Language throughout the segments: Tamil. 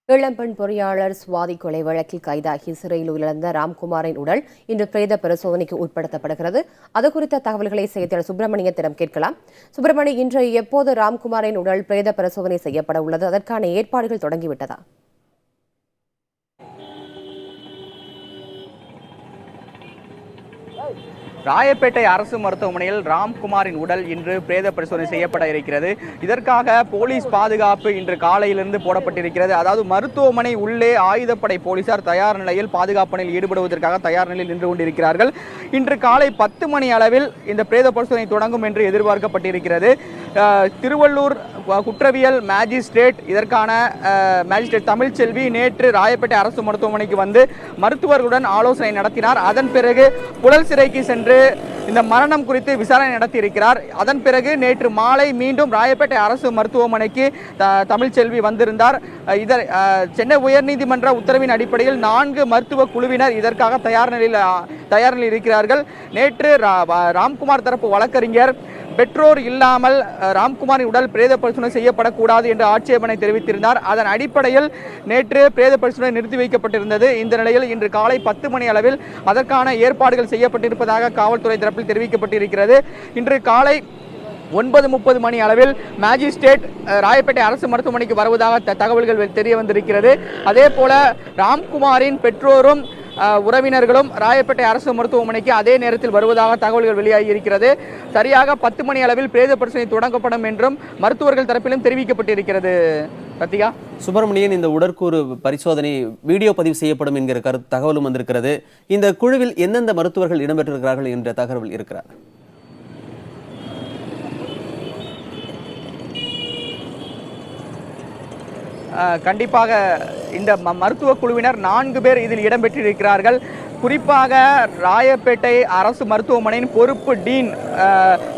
இளம்பெண் பொறியாளர் சுவாதி கொலை வழக்கில் கைதாகி சிறையில் உயிரிழந்த ராம்குமாரின் உடல் இன்று பிரேத பரிசோதனைக்கு உட்படுத்தப்படுகிறது. அது குறித்த தகவல்களை செய்தியாளர் சுப்பிரமணியத்திடம் கேட்கலாம். சுப்பிரமணியம், இன்று எப்போது ராம்குமாரின் உடல் பிரேத பரிசோதனை செய்யப்பட உள்ளது? அதற்கான ஏற்பாடுகள் தொடங்கிவிட்டதா? ராயப்பேட்டை அரசு மருத்துவமனையில் ராம்குமாரின் உடல் இன்று பிரேத பரிசோதனை செய்யப்பட இருக்கிறது. இதற்காக போலீஸ் பாதுகாப்பு இன்று காலையிலிருந்து போடப்பட்டிருக்கிறது. அதாவது மருத்துவமனை உள்ளே ஆயுதப்படை போலீசார் தயார் நிலையில் பாதுகாப்பு பணியில் ஈடுபடுவதற்காக தயார் நிலையில் நின்று கொண்டிருக்கிறார்கள். இன்று காலை 10 மணி அளவில் இந்த பிரேத பரிசோதனை தொடங்கும் என்று எதிர்பார்க்கப்பட்டிருக்கிறது. திருவள்ளூர் குற்றவியல் மேஜிஸ்ட்ரேட் இதற்கான மேஜிஸ்ட்ரேட் தமிழ்ச்செல்வி நேற்று ராயப்பேட்டை அரசு மருத்துவமனைக்கு வந்து மருத்துவர்களுடன் ஆலோசனை நடத்தினார். அதன் பிறகு புழல் சிறைக்கு சென்று இந்த மரணம் குறித்து விசாரணை நடத்தியிருக்கிறார். அதன் பிறகு நேற்று மாலை மீண்டும் ராயப்பேட்டை அரசு மருத்துவமனைக்கு தமிழ்ச்செல்வி வந்திருந்தார். சென்னை உயர்நீதிமன்ற உத்தரவின் அடிப்படையில் 4 மருத்துவ குழுவினர் இதற்காக தயார் நிலையில் இருக்கிறார்கள். நேற்று ராம்குமார் தரப்பு வழக்கறிஞர் பெற்றோர் இல்லாமல் ராம்குமாரின் உடல் பிரேத பரிசோதனை செய்யப்படக்கூடாது என்று ஆட்சேபனை தெரிவித்திருந்தார். அதன் அடிப்படையில் நேற்று பிரேத பரிசோதனை நிறுத்தி வைக்கப்பட்டிருந்தது. இந்த நிலையில் இன்று காலை 10 மணி அளவில் அதற்கான ஏற்பாடுகள் செய்யப்பட்டிருப்பதாக காவல்துறை தரப்பில் தெரிவிக்கப்பட்டிருக்கிறது. இன்று காலை 9:30 மணி அளவில் மேஜிஸ்ட்ரேட் ராயப்பேட்டை அரசு மருத்துவமனைக்கு வருவதாக தகவல்கள் தெரிய வந்திருக்கிறது. அதே போல ராம்குமாரின் பெற்றோரும் உறவினர்களும் ராயப்பேட்டை அரசு மருத்துவமனைக்கு அதே நேரத்தில் வருவதாக தகவல்கள் வெளியாகி இருக்கிறது. சரியாக 10 மணி அளவில் பிரேத பரிசோதனை தொடங்கப்படும் என்றும் மருத்துவர்கள் தரப்பிலும் தெரிவிக்கப்பட்டிருக்கிறது. சத்யா, சுப்பிரமணியன், இந்த உடற்கூறு பரிசோதனை வீடியோ பதிவு செய்யப்படும் என்கிற தகவலும் வந்திருக்கிறது. இந்த குழுவில் எந்தெந்த மருத்துவர்கள் இடம்பெற்றிருக்கிறார்கள் என்ற தகவல் இருக்கிறார்? கண்டிப்பாக இந்த மருத்துவ குழுவினர் 4 பேர் இதில் இடம்பெற்றிருக்கிறார்கள். குறிப்பாக ராயப்பேட்டை அரசு மருத்துவமனையின் பொறுப்பு டீன்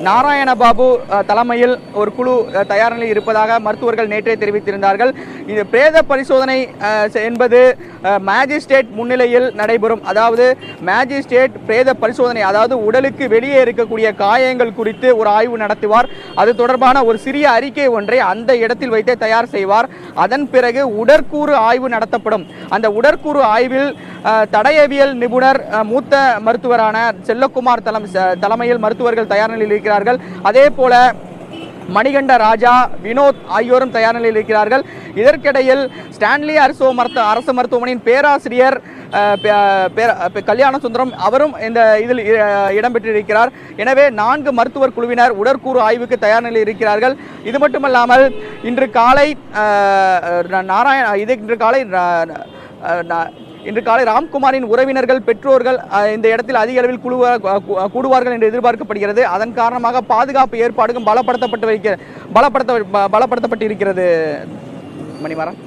நாராயணபாபு தலைமையில் ஒரு குழு தயார் நிலையில் இருப்பதாக மருத்துவர்கள் நேற்றே தெரிவித்திருந்தார்கள். இது பிரேத பரிசோதனை என்பது மேஜிஸ்ட்ரேட் முன்னிலையில் நடைபெறும். அதாவது மேஜிஸ்ட்ரேட் பிரேத பரிசோதனை, அதாவது உடலுக்கு வெளியே இருக்கக்கூடிய காயங்கள் குறித்து ஒரு ஆய்வு நடத்துவார். அது தொடர்பான ஒரு சிறிய அறிக்கை ஒன்றை அந்த இடத்தில் வைத்தே தயார் செய்வார். அதன் பிறகு உடற்கூறு ஆய்வு நடத்தப்படும். அந்த உடற்கூறு ஆய்வில் தடயவியல் நிபுணர் மூத்த மருத்துவரான செல்லக்குமார் தலைமையில் மருத்துவர்கள் தயார் நிலையில் இருக்கிறார்கள். அதே போல மணிகண்ட ராஜா, வினோத் ஆகியோரும் தயார் நிலையில் இருக்கிறார்கள். இதற்கிடையில் ஸ்டான்லி அரசு மருத்துவமனையின் பேராசிரியர் கல்யாண சுந்தரம் அவரும் இந்த இதில் இடம்பெற்றிருக்கிறார். எனவே 4 மருத்துவர் குழுவினர் உடற்கூறு ஆய்வுக்கு தயார் நிலையில் இருக்கிறார்கள். இது மட்டுமல்லாமல் இன்று காலை ராம்குமாரின் உறவினர்கள், பெற்றோர்கள் இந்த இடத்தில் அதிக அளவில் கூடுவார்கள் என்று எதிர்பார்க்கப்படுகிறது. அதன் காரணமாக பாதுகாப்பு ஏற்பாடுகள் பலப்படுத்தப்பட்டிருக்கிறது. மணிமாறன்.